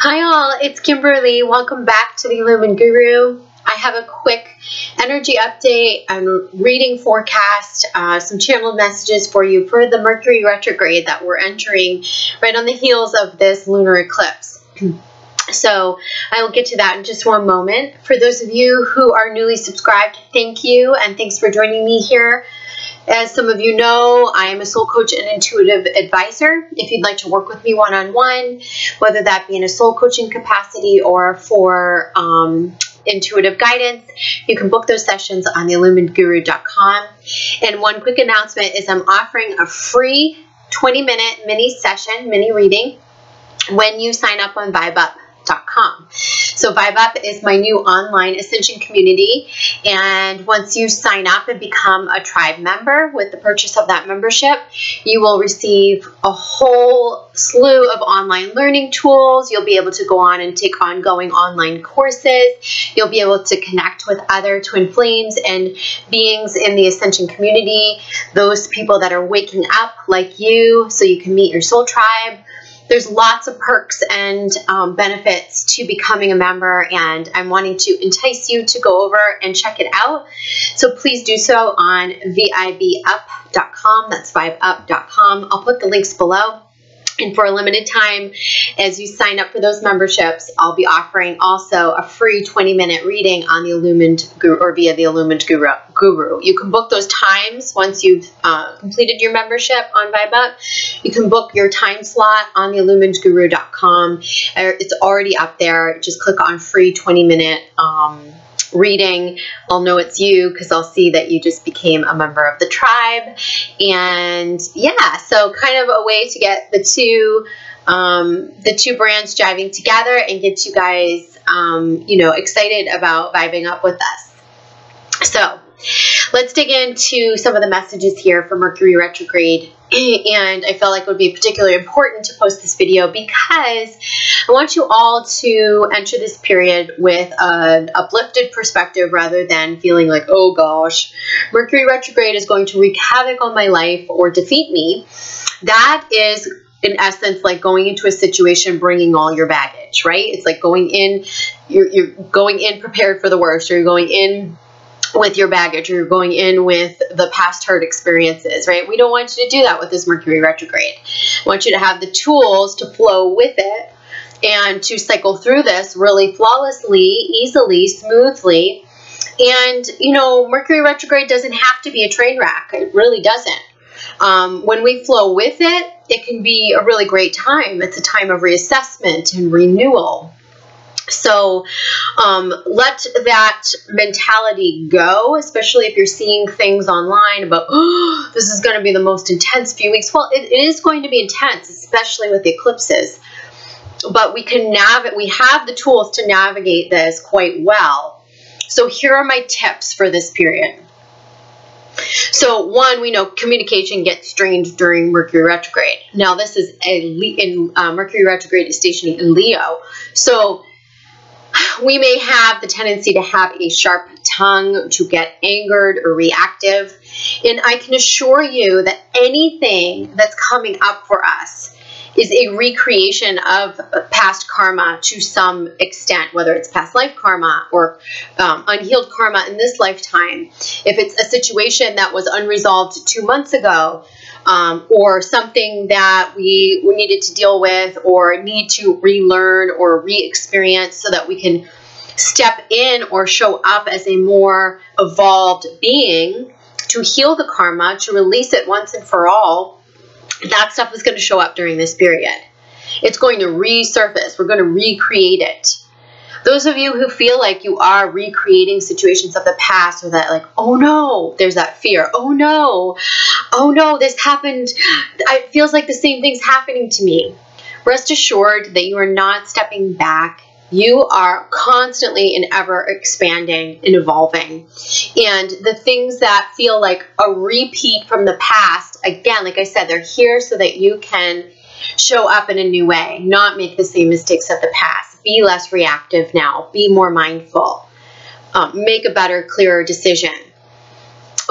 Hi all, it's Kimberly. Welcome back to the Illumined Guru. I have a quick energy update and reading forecast, some channeled messages for you for the Mercury Retrograde that we're entering right on the heels of this lunar eclipse. So I will get to that in just one moment. For those of you who are newly subscribed, thank you and thanks for joining me here. As some of you know, I am a soul coach and intuitive advisor. If you'd like to work with me one-on-one, whether that be in a soul coaching capacity or for intuitive guidance, you can book those sessions on theilluminedguru.com. And one quick announcement is I'm offering a free 20-minute mini session, mini reading, when you sign up on VibeUp.com. So VibeUp is my new online ascension community, and once you sign up and become a tribe member with the purchase of that membership, you will receive a whole slew of online learning tools. You'll be able to go on and take ongoing online courses. You'll be able to connect with other twin flames and beings in the ascension community, those people that are waking up like you, so you can meet your soul tribe. There's lots of perks and benefits to becoming a member, and I'm wanting to entice you to go over and check it out. So please do so on vibup.com. That's vibup.com. I'll put the links below. And for a limited time, as you sign up for those memberships, I'll be offering also a free 20-minute reading on the Illumined Guru or via the Illumined Guru. You can book those times once you've completed your membership on VibeUp. You can book your time slot on the illuminedguru.com. It's already up there. Just click on free 20-minute reading. I'll know it's you because I'll see that you just became a member of the tribe. And yeah, so kind of a way to get the two brands jiving together and get you guys excited about vibing up with us. So let's dig into some of the messages here for Mercury Retrograde. And I felt like it would be particularly important to post this video because I want you all to enter this period with an uplifted perspective rather than feeling like, oh gosh, Mercury Retrograde is going to wreak havoc on my life or defeat me. That is, in essence, like going into a situation bringing all your baggage, right? It's like going in, you're going in prepared for the worst, or you're going in with your baggage, or you're going in with the past hurt experiences, right? We don't want you to do that with this Mercury Retrograde. I want you to have the tools to flow with it and to cycle through this really flawlessly, easily, smoothly. And, Mercury Retrograde doesn't have to be a train wreck. It really doesn't. When we flow with it, it can be a really great time. It's a time of reassessment and renewal. So let that mentality go, especially if you're seeing things online about, oh, this is going to be the most intense few weeks. Well, it is going to be intense, especially with the eclipses. But we have the tools to navigate this quite well. So here are my tips for this period. So one, we know communication gets strained during Mercury Retrograde. Now this is Mercury Retrograde is stationing in Leo. So we may have the tendency to have a sharp tongue, to get angered or reactive. And I can assure you that anything that's coming up for us is a recreation of past karma to some extent, whether it's past life karma or unhealed karma in this lifetime. If it's a situation that was unresolved 2 months ago, or something that we needed to deal with or need to relearn or re-experience so that we can step in or show up as a more evolved being to heal the karma, to release it once and for all, that stuff is going to show up during this period. It's going to resurface. We're going to recreate it. Those of you who feel like you are recreating situations of the past, or that like, oh no, there's that fear. Oh no, this happened. It feels like the same thing's happening to me. Rest assured that you are not stepping back. You are constantly and ever expanding and evolving. And the things that feel like a repeat from the past, again, like I said, they're here so that you can show up in a new way, not make the same mistakes of the past. Be less reactive now. Be more mindful. Make a better, clearer decision.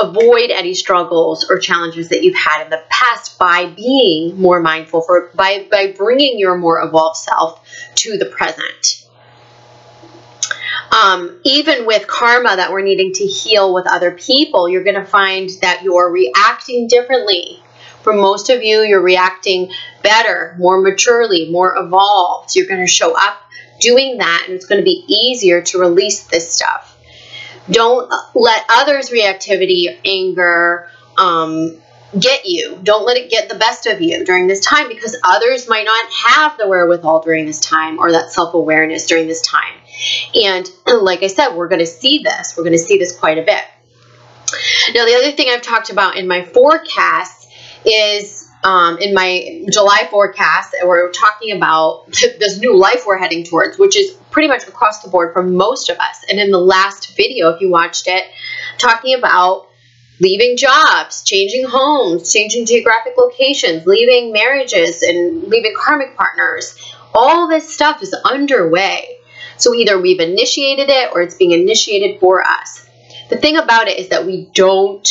avoid any struggles or challenges that you've had in the past by being more mindful, by bringing your more evolved self to the present. Even with karma that we're needing to heal with other people, you're going to find that you're reacting differently. For most of you, you're reacting better, more maturely, more evolved. You're going to show up doing that, and it's going to be easier to release this stuff. Don't let others' reactivity, anger, get you. Don't let it get the best of you during this time, because others might not have the wherewithal during this time, or that self-awareness during this time. And like I said, we're going to see this. We're going to see this quite a bit. Now, the other thing I've talked about in my forecast is in my July forecast, we're talking about this new life we're heading towards, which is pretty much across the board for most of us. And in the last video, if you watched it, talking about leaving jobs, changing homes, changing geographic locations, leaving marriages, and leaving karmic partners. All this stuff is underway. So either we've initiated it or it's being initiated for us. The thing about it is that we don't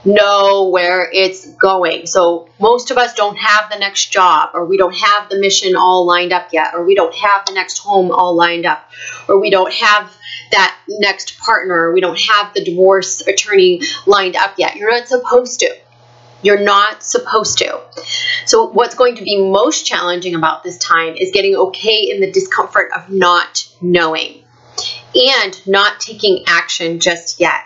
know where it's going. So most of us don't have the next job, or we don't have the mission all lined up yet, or we don't have the next home all lined up, or we don't have that next partner, or we don't have the divorce attorney lined up yet. You're not supposed to. You're not supposed to. So what's going to be most challenging about this time is getting okay in the discomfort of not knowing and not taking action just yet.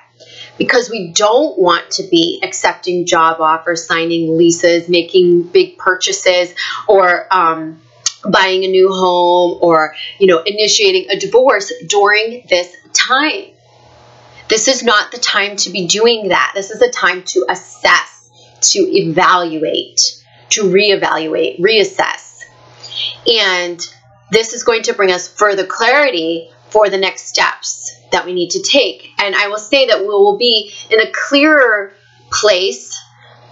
Because we don't want to be accepting job offers, signing leases, making big purchases, or buying a new home, or initiating a divorce during this time. This is not the time to be doing that. This is the time to assess, to evaluate, to reevaluate, reassess. And this is going to bring us further clarity for the next steps that we need to take. And I will say that we will be in a clearer place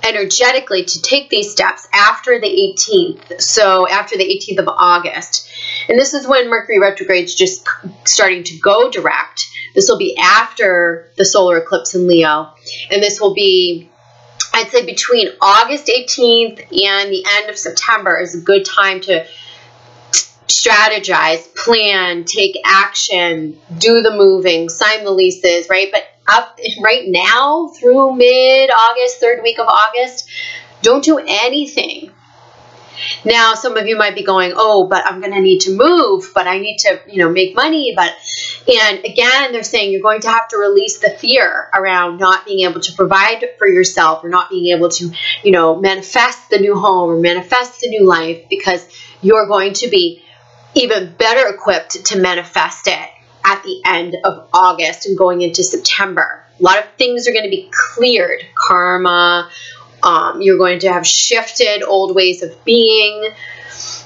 energetically to take these steps after the 18th. So after the 18th of August. And this is when Mercury Retrograde is just starting to go direct. This will be after the solar eclipse in Leo. And this will be, I'd say, between August 18th and the end of September is a good time to strategize, plan, take action, do the moving, sign the leases, right? But up right now through mid-August, third week of August, don't do anything. Now, some of you might be going, oh, but I'm going to need to move, but I need to, make money. And again, they're saying you're going to have to release the fear around not being able to provide for yourself, or not being able to, manifest the new home or manifest the new life, because you're going to be even better equipped to manifest it at the end of August and going into September. A lot of things are going to be cleared. Karma, you're going to have shifted old ways of being.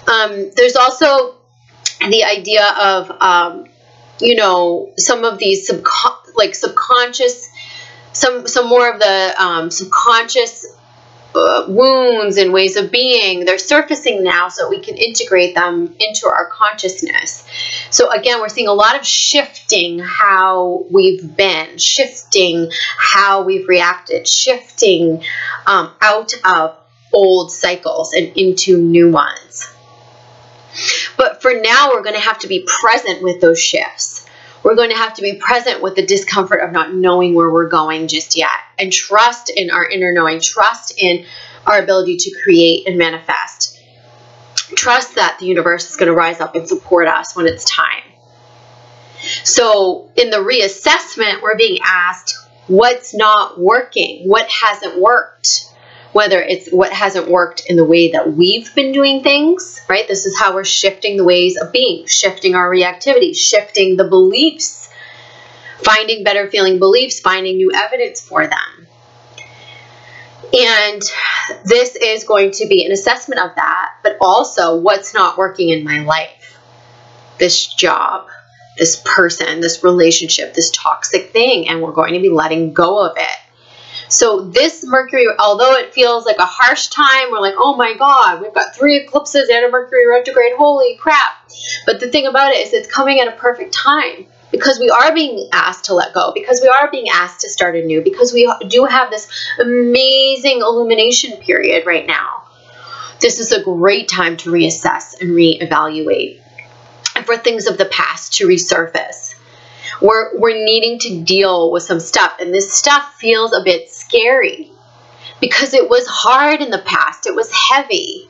There's also the idea of, some of these subconscious, some more of the subconscious wounds and ways of being. They're surfacing now so we can integrate them into our consciousness. So again, we're seeing a lot of shifting how we've been, shifting how we've reacted, shifting out of old cycles and into new ones. But for now, we're going to have to be present with those shifts. We're going to have to be present with the discomfort of not knowing where we're going just yet, and trust in our inner knowing, trust in our ability to create and manifest. Trust that the universe is going to rise up and support us when it's time. So in the reassessment, we're being asked what's not working, what hasn't worked. Whether it's what hasn't worked in the way that we've been doing things, right? This is how we're shifting the ways of being, shifting our reactivity, shifting the beliefs, finding better feeling beliefs, finding new evidence for them. And this is going to be an assessment of that, but also what's not working in my life. This job, this person, this relationship, this toxic thing, and we're going to be letting go of it. So this Mercury, although it feels like a harsh time, we're like, oh my God, we've got 3 eclipses and a Mercury retrograde, holy crap. But the thing about it is it's coming at a perfect time. because we are being asked to let go, because we are being asked to start anew, because we do have this amazing illumination period right now. This is a great time to reassess and reevaluate, and for things of the past to resurface. We're needing to deal with some stuff, and this stuff feels a bit scary because it was hard in the past. It was heavy.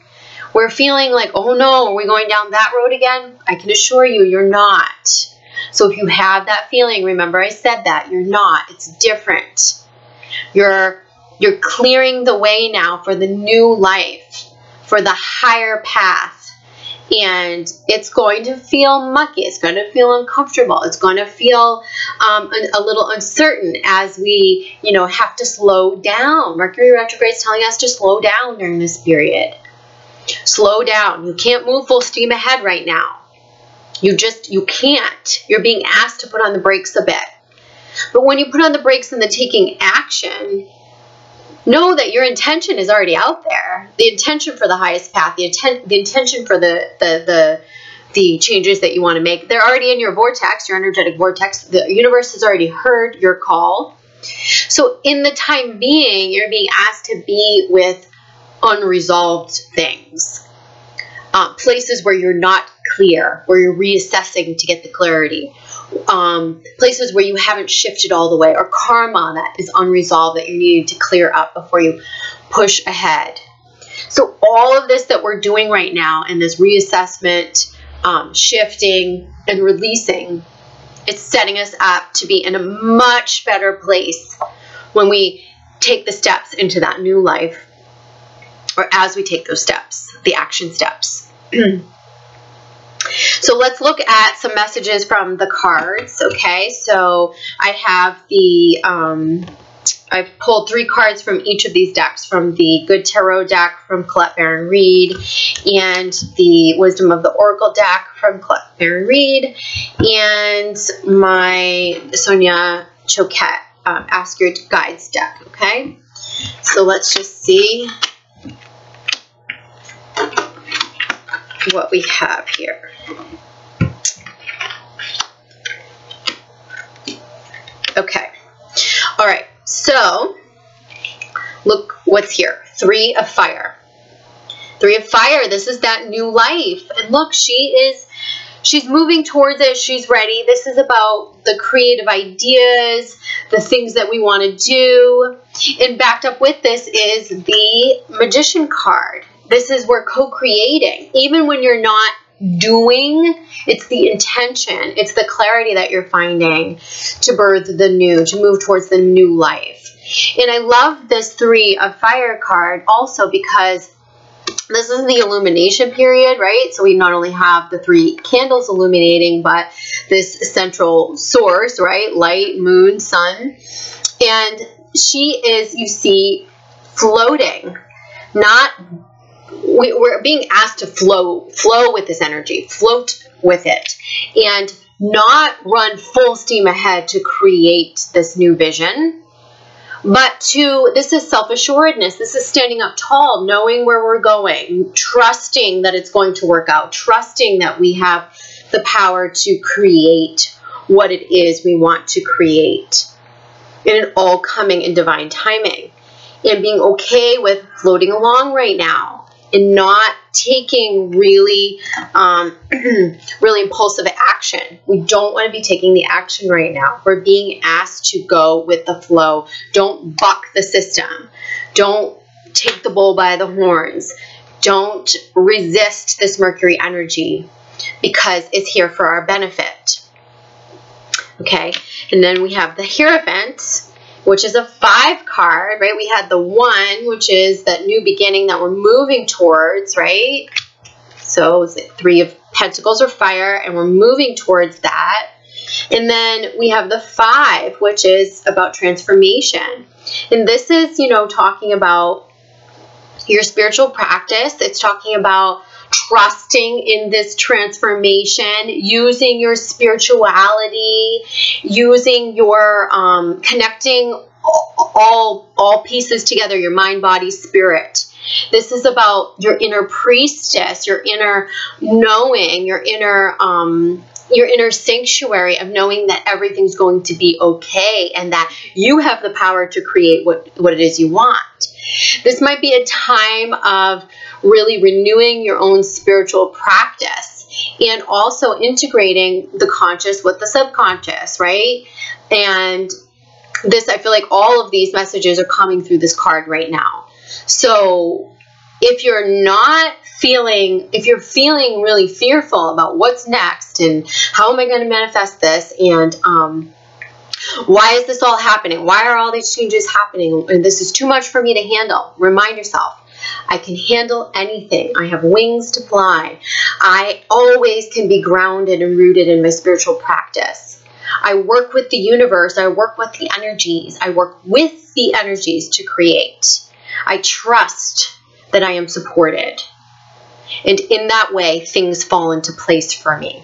We're feeling like, oh no, are we going down that road again? I can assure you, you're not. So if you have that feeling, remember I said that, you're not. It's different. You're clearing the way now for the new life, for the higher path. And it's going to feel mucky. It's going to feel uncomfortable. It's going to feel a little uncertain as we, have to slow down. Mercury retrograde is telling us to slow down during this period. Slow down. You can't move full steam ahead right now. You can't. You're being asked to put on the brakes a bit. But when you put on the brakes and the taking action, know that your intention is already out there. The intention for the highest path, the intention for the changes that you want to make, they're already in your vortex, your energetic vortex. The universe has already heard your call. So in the time being, you're being asked to be with unresolved things. Places where you're not clear, where you're reassessing to get the clarity. Places where you haven't shifted all the way, or karma that is unresolved that you need to clear up before you push ahead. So all of this that we're doing right now in this reassessment, shifting and releasing, it's setting us up to be in a much better place when we take the steps into that new life, or as we take those steps, the action steps. So let's look at some messages from the cards, okay? So I have I've pulled 3 cards from each of these decks, from the Good Tarot deck from Colette Baron Reed, and the Wisdom of the Oracle deck from Colette Baron Reed, and my Sonia Choquette Ask Your Guides deck, okay? So let's just see what we have here. Okay. All right. So look what's here. 3 of Fire. 3 of Fire. This is that new life. And look, she's moving towards it. She's ready. This is about the creative ideas, the things that we want to do. And backed up with this is the Magician card. This is where co-creating, even when you're not doing, it's the intention, it's the clarity that you're finding to birth the new, to move towards the new life. And I love this 3 of Fire card also because this is the illumination period, right? So we not only have the 3 candles illuminating, but this central source, right? Light, moon, sun. And she is, you see, floating, not... We're being asked to flow with this energy, float with it, and not run full steam ahead to create this new vision, but this is self-assuredness. This is standing up tall, knowing where we're going, trusting that it's going to work out, trusting that we have the power to create what it is we want to create, and it all coming in divine timing, and being okay with floating along right now. And not taking really, really impulsive action. We don't want to be taking the action right now. We're being asked to go with the flow. Don't buck the system. Don't take the bull by the horns. Don't resist this Mercury energy because it's here for our benefit. Okay, and then we have the Hierophant, which is a 5 card, right? We had the 1, which is that new beginning that we're moving towards, right? So 3 of Pentacles or fire, and we're moving towards that. And then we have the 5, which is about transformation. And this is, talking about your spiritual practice. It's talking about trusting in this transformation, using your spirituality, using your connecting all pieces together, your mind, body, spirit, This is about your inner priestess, your inner knowing, your inner sanctuary of knowing that everything's going to be okay and that you have the power to create what it is you want. This might be a time of really renewing your own spiritual practice and also integrating the conscious with the subconscious, right? And this, I feel like all of these messages are coming through this card right now. So if you're feeling really fearful about what's next and how am I going to manifest this and why is this all happening? Why are all these changes happening? And this is too much for me to handle. Remind yourself, I can handle anything. I have wings to fly. I always can be grounded and rooted in my spiritual practice. I work with the universe. I work with the energies. I work with the energies to create. I trust that I am supported. And in that way, things fall into place for me.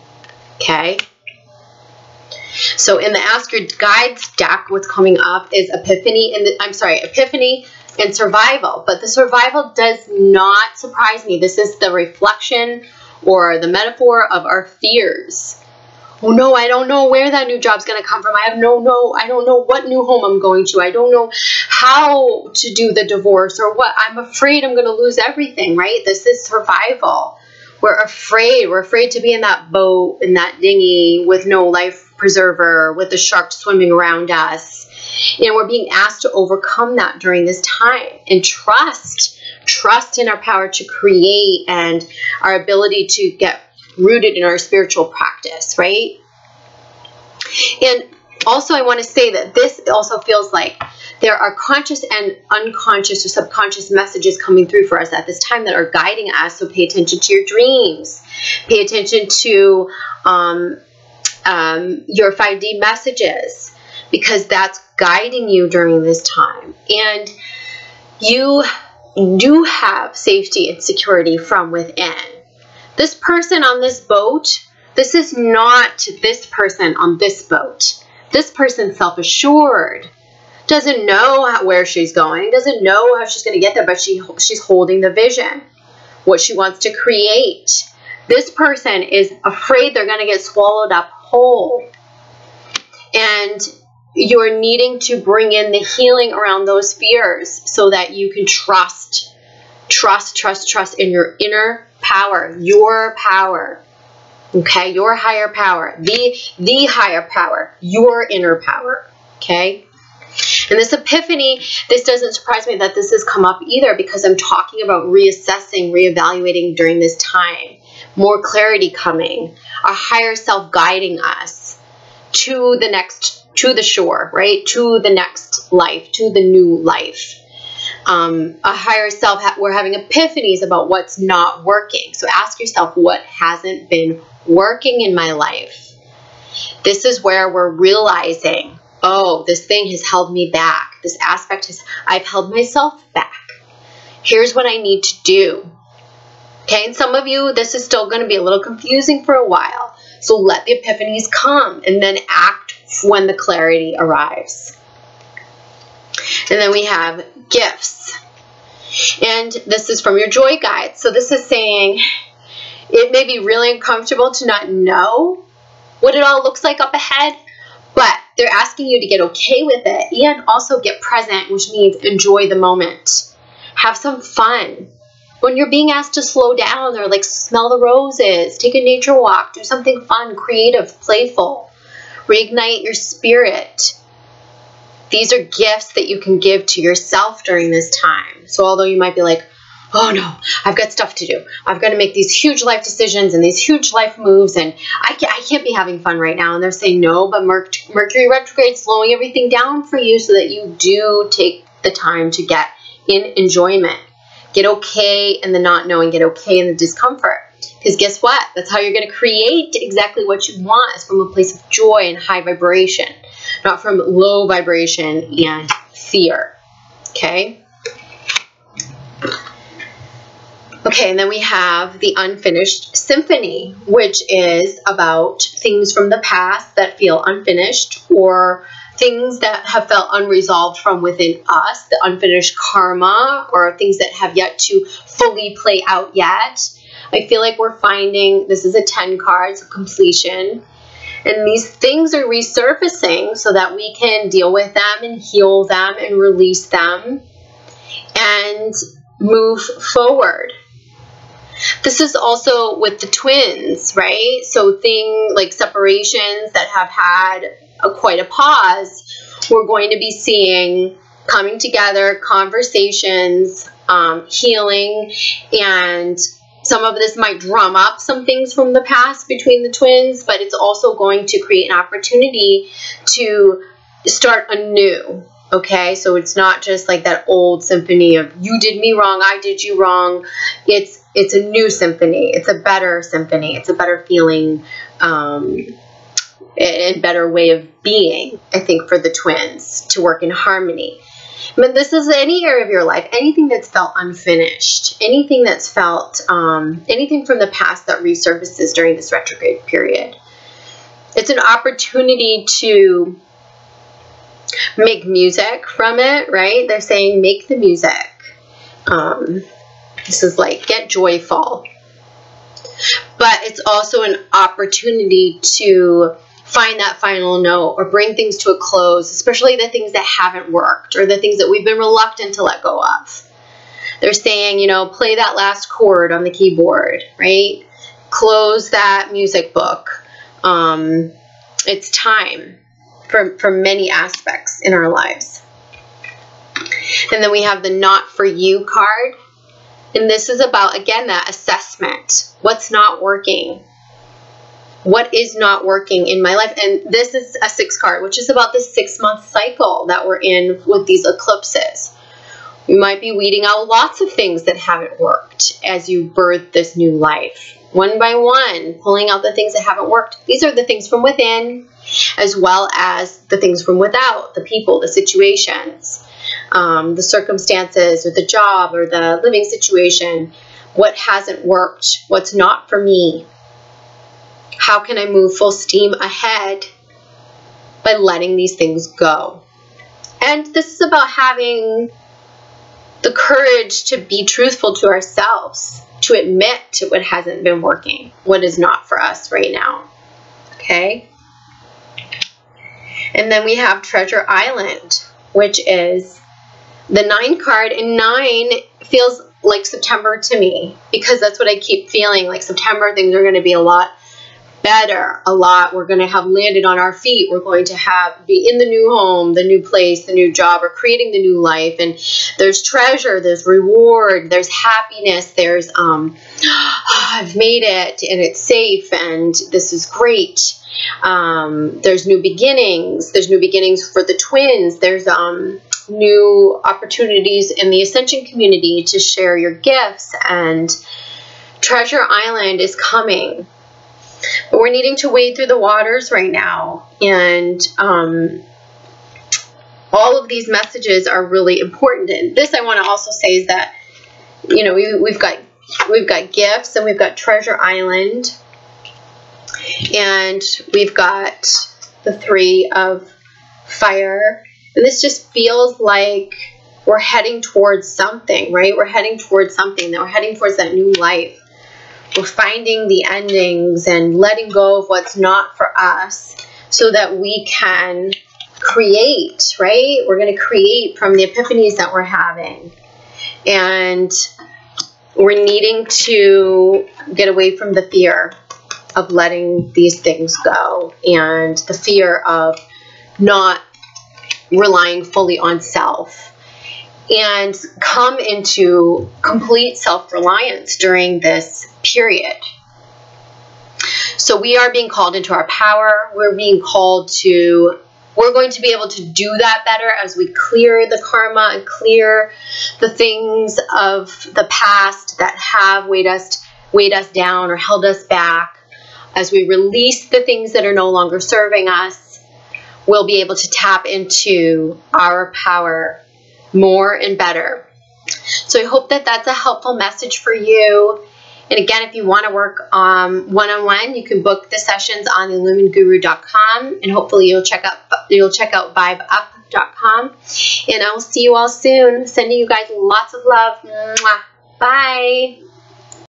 Okay? So in the Ask Your Guides deck, what's coming up is Epiphany and Survival. But the survival does not surprise me. This is the reflection or the metaphor of our fears. Oh no, I don't know where that new job's going to come from. I don't know what new home I'm going to. I don't know how to do the divorce or what. I'm afraid I'm going to lose everything, right? This is survival. We're afraid. We're afraid to be in that boat, in that dinghy with no life preserver, with the sharks swimming around us. And we're being asked to overcome that during this time and trust in our power to create and our ability to get rooted in our spiritual practice, right? And also I want to say that this also feels like there are conscious and unconscious or subconscious messages coming through for us at this time that are guiding us. So pay attention to your dreams. Pay attention to your 5D messages, because that's guiding you during this time. And you do have safety and security from within. This person on this boat, this is not this person on this boat. This person's self-assured, doesn't know where she's going, doesn't know how she's going to get there, but she's holding the vision, what she wants to create. This person is afraid they're going to get swallowed up whole. And you're needing to bring in the healing around those fears so that you can trust in your inner power, your power. Okay, your higher power, the higher power, your inner power. Okay. And this epiphany, this doesn't surprise me that this has come up either, because I'm talking about reassessing, reevaluating during this time. More clarity coming, a higher self guiding us to the shore, right? To the next life, to the new life. A higher self, we're having epiphanies about what's not working. So ask yourself, what hasn't been working in my life? This is where we're realizing, oh, this thing has held me back. This aspect I've held myself back. Here's what I need to do. Okay, and some of you, this is still going to be a little confusing for a while. So let the epiphanies come and then act when the clarity arrives. And then we have gifts. And this is from your joy guide. So this is saying it may be really uncomfortable to not know what it all looks like up ahead, but they're asking you to get okay with it and also get present, which means enjoy the moment. Have some fun. When you're being asked to slow down or like smell the roses, take a nature walk, do something fun, creative, playful, reignite your spirit. These are gifts that you can give to yourself during this time. So although you might be like, oh no, I've got stuff to do. I've got to make these huge life decisions and these huge life moves, and I can't be having fun right now. And they're saying no, but Mercury Retrograde slowing everything down for you so that you do take the time to get in enjoyment. Get okay in the not knowing, get okay in the discomfort. Because guess what? That's how you're going to create exactly what you want, is from a place of joy and high vibration, not from low vibration and fear. Okay? Okay, and then we have the Unfinished Symphony, which is about things from the past that feel unfinished, or things that have felt unresolved from within us, the unfinished karma, or things that have yet to fully play out yet. I feel like we're finding, this is a 10 cards of completion, and these things are resurfacing so that we can deal with them and heal them and release them and move forward. This is also with the twins, right? So things like separations that have had quite a pause, we're going to be seeing coming together, conversations, healing, and some of this might drum up some things from the past between the twins, but it's also going to create an opportunity to start anew. Okay, so it's not just like that old symphony of you did me wrong, I did you wrong. It's a new symphony. It's a better symphony. It's a better feeling and better way of being, I think, for the twins to work in harmony. But this is any area of your life, anything that's felt unfinished, anything that's felt, anything from the past that resurfaces during this retrograde period. It's an opportunity to make music from it, right? They're saying make the music. This is like get joyful. But it's also an opportunity to find that final note or bring things to a close, especially the things that haven't worked or the things that we've been reluctant to let go of. They're saying, you know, play that last chord on the keyboard, right? Close that music book. It's time for many aspects in our lives. And then we have the not for you card. And this is about, again, that assessment. What's not working? What is not working in my life? And this is a 6 card, which is about the 6-month cycle that we're in with these eclipses. You might be weeding out lots of things that haven't worked as you birth this new life. One by one, pulling out the things that haven't worked. These are the things from within, as well as the things from without, the people, the situations, the circumstances, or the job, or the living situation. What hasn't worked? What's not for me? How can I move full steam ahead by letting these things go? And this is about having the courage to be truthful to ourselves, to admit to what hasn't been working, what is not for us right now. Okay? And then we have Treasure Island, which is the 9 card, and 9 feels like September to me, because that's what I keep feeling. Like September, things are going to be a lot better, we're going to have landed on our feet. We're going to be in the new home, the new place, the new job, or creating the new life. And there's treasure, there's reward, there's happiness, there's I've made it and it's safe and this is great. There's new beginnings. There's new beginnings for the twins. There's new opportunities in the Ascension community to share your gifts, and Treasure Island is coming. But we're needing to wade through the waters right now, and all of these messages are really important. And this I want to also say is that, you know, we've got gifts, and we've got Treasure Island, and we've got the 3 of fire, and this just feels like we're heading towards something, right? We're heading towards something, that we're heading towards that new life. We're finding the endings and letting go of what's not for us so that we can create, right? We're going to create from the epiphanies that we're having. And we're needing to get away from the fear of letting these things go and the fear of not relying fully on self, and come into complete self-reliance during this period. So we are being called into our power. We're being called to, we're going to be able to do that better as we clear the karma and clear the things of the past that have weighed us down or held us back. As we release the things that are no longer serving us, we'll be able to tap into our power more and better. So I hope that that's a helpful message for you. And again, if you want to work one-on-one, you can book the sessions on illuminguru.com, and hopefully you'll check out vibeup.com. And I'll see you all soon. Sending you guys lots of love. Mwah. Bye.